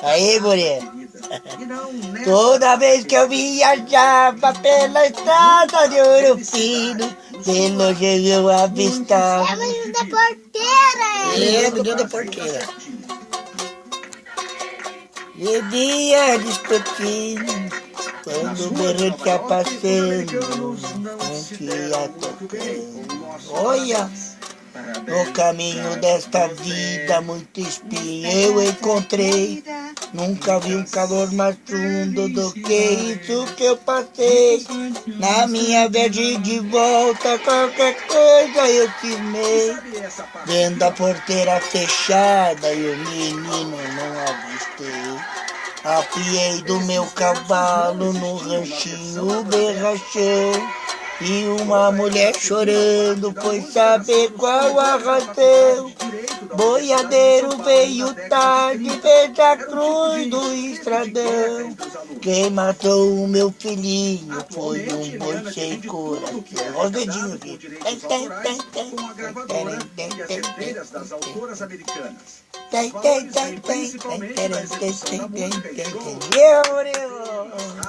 Aí, guri. Toda vez que eu viajava pela estrada de Ouro Fino, de longe eu avistava. É a menina da porteira! É, menina da porteira. Vivia discutindo, quando o berrante ia passando, não ia tocando. Olha, no caminho desta vida, muito espinho eu encontrei. Nunca vi um calor mais fundo do que isso que eu passei. Na minha viagem de volta, qualquer coisa eu timei. Vendo a porteira fechada e o menino não avistei. Apiei do meu cavalo no ranchinho berrachão. E uma mulher chorando, foi saber qual a razão. Boiadeiro veio tarde, fez a cruz do estradão. Quem matou o meu filhinho foi um boi sem coração. Olha os dedinhos aqui. Entendeu?